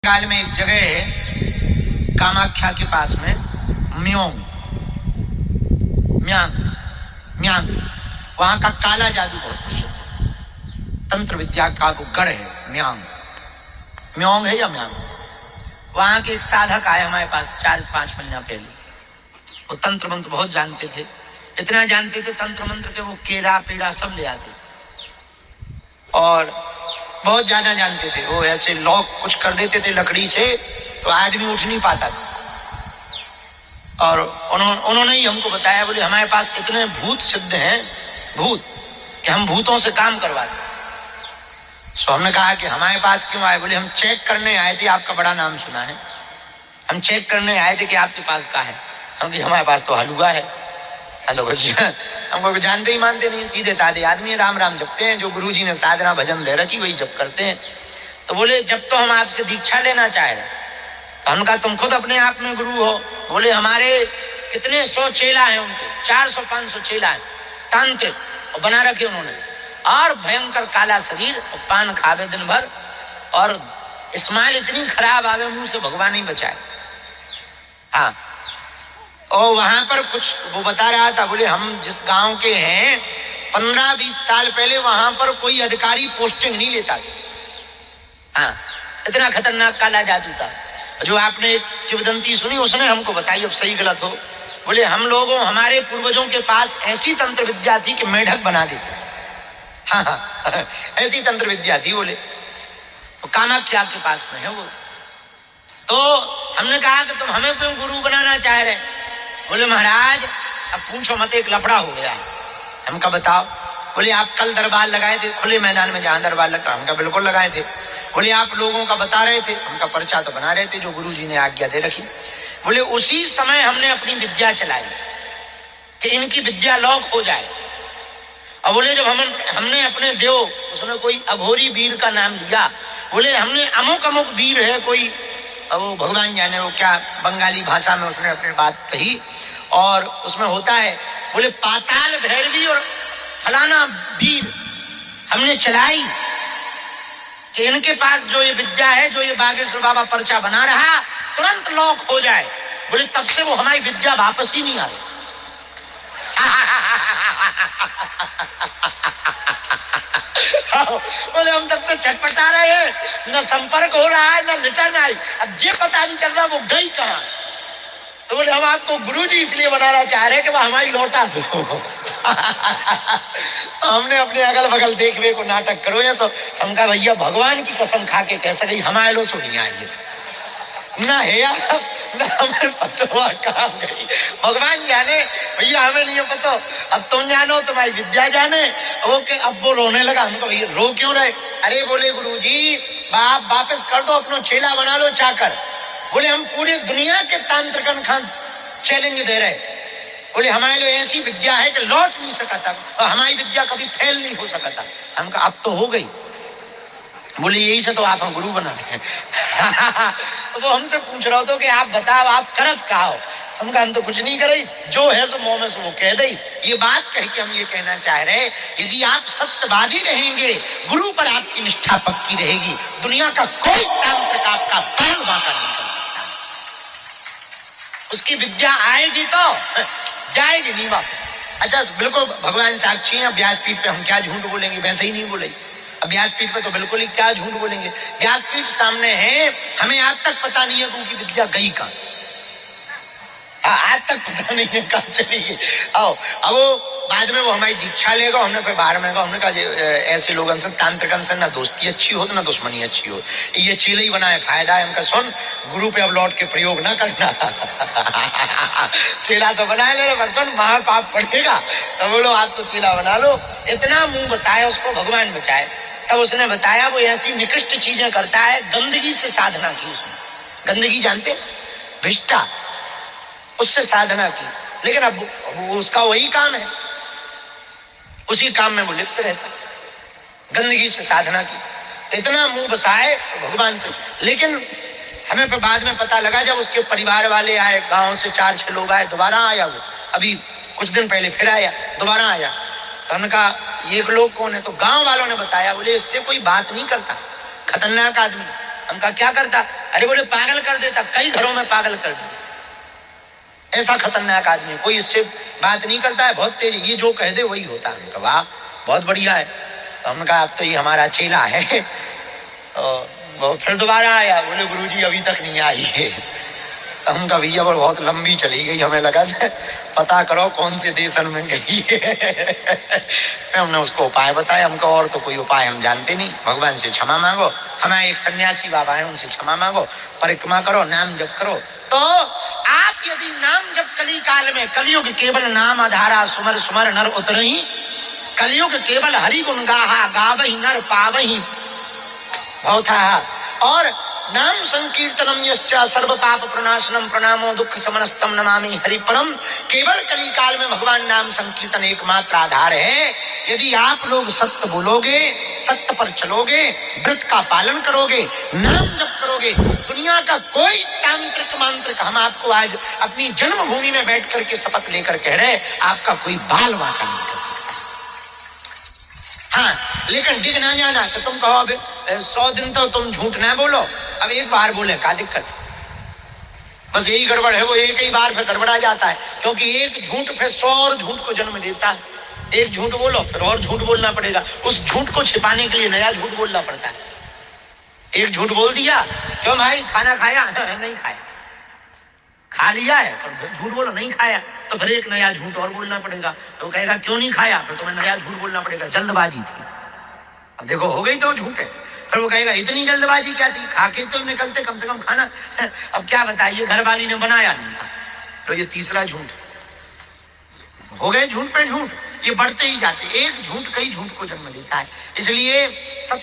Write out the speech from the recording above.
काल में एक जगह है कामाख्या के पास में म्योंग म्यांग म्यांग, वहां का काला जादू बहुत प्रसिद्ध है। तंत्र विद्या का वो गढ़ है म्यांग, म्योंग है या म्यांग। वहां के एक साधक आए हमारे पास 4-5 महीना पहले। वो तंत्र मंत्र बहुत जानते थे, इतना जानते थे तंत्र मंत्र के वो केरा पेड़ा सब ले आते और बहुत ज्यादा जानते थे। वो ऐसे लॉक कुछ कर देते थे लकड़ी से तो आदमी उठ नहीं पाता था। और उन्होंने ही हमको बताया, बोले हमारे पास इतने भूत सिद्ध हैं, भूत, कि हम भूतों से काम करवाते। सो हमने कहा कि हमारे पास क्यों आए? बोले हम चेक करने आए थे, आपका बड़ा नाम सुना है, हम चेक करने आए थे कि आपके पास क्या है। हम कि हमारे पास तो हलवा है। हमको जानते ही मानते नहीं, सीधे साधे आदमी, राम राम जपते हैं, जो गुरुजी ने साधना भजन दे रखी वही जप करते हैं। तो बोले जब तो हम आपसे दीक्षा लेना चाहे तो हमने कहा तुम खुद अपने आप में गुरु हो। बोले हमारे कितने 100 चेला हैं, उनके 400-500 चेला है तांत्रिक, और बना रखे उन्होंने, और भयंकर काला शरीर और पान खावे दिन भर, और स्माइल इतनी खराब आवे मुंह से, भगवान ही बचाए। हाँ, और वहां पर कुछ वो बता रहा था, बोले हम जिस गांव के हैं 15-20 साल पहले वहां पर कोई अधिकारी पोस्टिंग नहीं लेता था। हाँ, इतना खतरनाक काला जादू था। जो आपने एक किंवदंती सुनी उसने हमको बताई, अब सही गलत हो। बोले हम लोगों, हमारे पूर्वजों के पास ऐसी तंत्र विद्या थी कि मेढक बना देते। हाँ हाँ ऐसी तंत्र विद्या थी। बोले कामाख्या के पास में है वो। तो हमने कहा कि तुम हमें क्यों गुरु बनाना चाह रहे? बोले महाराज अब पूछो मत, एक लफड़ा हो गया है। हमका बताओ? बोले आप कल दरबार लगाए थे खुले मैदान में जहां दरबार लगता, हमका बिल्कुल लगाए थे। बोले आप लोगों का बता रहे थे, हमका पर्चा तो बना रहे थे जो गुरुजी ने आज्ञा दे रखी। बोले उसी समय हमने अपनी विद्या चलाई कि इनकी विद्या लॉक हो जाए। और बोले जब हमने अपने देव, उसने कोई अघोरी वीर का नाम लिया, बोले हमने अमुक अमुक वीर है कोई, वो भगवान जाने वो क्या बंगाली भाषा में उसने अपनी बात कही, और उसमें होता है, बोले पाताल भैरवी और फलाना वीर हमने चलाई कि इनके पास जो ये विद्या है, जो ये बागेश्वर बाबा पर्चा बना रहा, तुरंत लॉक हो जाए। बोले तब से वो हमारी विद्या वापस ही नहीं आ रही। बोले हम तब से छटपटा रहे हैं, न संपर्क हो रहा है न रिटर्न आई, अब ये पता नहीं चल रहा वो गई कहाँ। तो बोले हम आपको गुरुजी इसलिए बनाना चाह रहे हैं कि वह हमारी लौटा दो। हमने अपने अगल बगल देखने को नाटक करो या सब। हम कहा भैया भगवान की कसम खा के कैसे गई, हमारे लो सुनी आई ना है यार, ना हमें पता हुआ कहाँ गई, भगवान जाने, भैया हमें नहीं पता। अब तुम जानो, तुम्हारी विद्या जाने। वो के अब वो रोने लगा। हमको भैया रो क्यों रहे? अरे बोले गुरुजी बाप वापस कर दो, अपना चेला बना लो चाकर। बोले हम पूरी दुनिया के तांत्रिकन खान चैलेंज दे रहे। बोले हमारे लिए ऐसी विद्या है कि लौट नहीं सका था, और हमारी विद्या कभी फेल नहीं हो सका था। हम कहा अब तो हो गई। बोले यही से तो आप हम गुरु बना रहे हैं। तो वो हमसे पूछ रहा हो कि आप बताओ आप करत कहा हो? हम कहा हम तो कुछ नहीं कर रही, जो है सो मुंह में से वो कह दई। ये बात कह के हम ये कहना चाह रहे, यदि आप सत्यवादी रहेंगे, गुरु पर आपकी निष्ठा पक्की रहेगी, दुनिया का कोई तांत्रिक आपका पैर बांका नहीं कर सकता। उसकी विद्या आएगी तो जाएगी नहीं वापस। अच्छा बिल्कुल भगवान साक्षी है, व्यासपीठ पे हम क्या झूठ बोलेंगे, वैसे ही नहीं बोले। अब व्यासपीठ पे तो बिल्कुल ही क्या झूठ बोलेंगे, व्यासपीठ सामने है, हमें आज तक पता नहीं है कि उनकी विद्या गई कहाँ, आज तक पता नहीं है कहाँ चली गई। आओ अब वो बाद में वो हमारी दीक्षा लेगा, हमने फिर बाहर में कहा, हमने कहा ऐसे लोगों से तांत्रिकन से ना दोस्ती अच्छी हो ना दुश्मनी अच्छी हो, ये चेले ही बनाए फायदा है। हमका सुन, गुरु पे अब लौट के प्रयोग ना करना। चेला तो बना ले, पर सुन महापाप पड़ेगा। तो बोलो आप तो चेला बना लो। इतना मुंह बसाया उसको, भगवान बचाए। तब उसने बताया वो ऐसी निकृष्ट चीजें करता है, गंदगी से साधना की उसने। गंदगी जानते, भिष्टा, उससे साधना की। लेकिन अब उसका वही काम है, उसी काम में वो लिप्त रहता, गंदगी से साधना की। इतना मुंह बसाए भगवान से। लेकिन हमें फिर बाद में पता लगा, जब उसके परिवार वाले आए, गांव से 4-6 लोग आए, दोबारा आया वो, अभी कुछ दिन पहले फिर आया, दोबारा आया। तो हमने कहा ये लोग कौन है? तो गांव वालों ने बताया, बोले इससे कोई बात नहीं करता, खतरनाक आदमी। हम कहा क्या करता? अरे बोले पागल कर देता, कई घरों में पागल कर दिया। ऐसा खतरनाक आदमी, कोई इससे बात नहीं करता है, बहुत तेज, ये जो कह दे वही होता है। हमने कहा वाह बहुत बढ़िया है। तो हमने कहा अब तो ये हमारा चेला है। वो फिर दोबारा आया, बोले गुरुजी अभी तक नहीं आई है। हम कहा भैया वो बहुत लंबी चली गई, हमें लगा पता करो कौन से देशन में गई है। हमने उसको उपाय बताया, हमको और तो कोई उपाय हम जानते नहीं, भगवान से क्षमा मांगो। हमारे एक सन्यासी बाबा है, उनसे क्षमा मांगो, परिक्रमा करो, नाम जप करो। तो आप यदि नाम जप कली काल में, कलयुग केवल नाम आधारा, सुमर सुमर नर उतरही, कलयुग केवल हरि गुण गाहा, गावही नर पावही भवथा। और नाम संकीर्तनम यस्या सर्व पाप प्रणाशनम प्रणामो दुख समनस्तम नमामि हरि परम। केवल कली काल में भगवान नाम संकीर्तन एकमात्र आधार है। यदि आप लोग सत्य बोलोगे, सत्य पर चलोगे, व्रत का पालन करोगे, नाम जप करोगे, दुनिया का कोई तांत्रिक मांत्रिक, हम आपको आज अपनी जन्मभूमि में बैठ करके शपथ लेकर कह रहे, आपका कोई बाल वाका नहीं कर सकता। हाँ, लेकिन डिग ना जाना तो तुम कहो अब 100 दिन तो तुम झूठ ना बोलो, अब एक बार बोले क्या दिक्कत? बस यही गड़बड़ है, वो एक ही बार फिर गड़बड़ा जाता है, क्योंकि एक झूठ फिर 100 और झूठ को जन्म देता है। एक झूठ बोलो फिर और झूठ बोलना पड़ेगा, उस झूठ को छिपाने के लिए नया झूठ बोलना पड़ता है। एक झूठ बोल दिया, क्यों भाई खाना खाया? नहीं खाया। खा लिया है पर झूठ बोलो नहीं खाया, तो फिर एक नया झूठ और बोलना पड़ेगा। तो कहेगा क्यों नहीं खाया? फिर तुम्हें नया झूठ बोलना पड़ेगा, जल्दबाजी थी। अब देखो हो गई तो झूठ है। फिर वो कहेगा इतनी जल्दबाजी क्या थी, खा के तो निकलते कम से कम खाना। अब क्या बताइए, घर वाली ने बनाया नहीं था, तो ये तीसरा झूठ हो गए। झूठ पे झूठ ये बढ़ते ही जाते, एक झूठ कई झूठ को जन्म देता है। इसलिए सब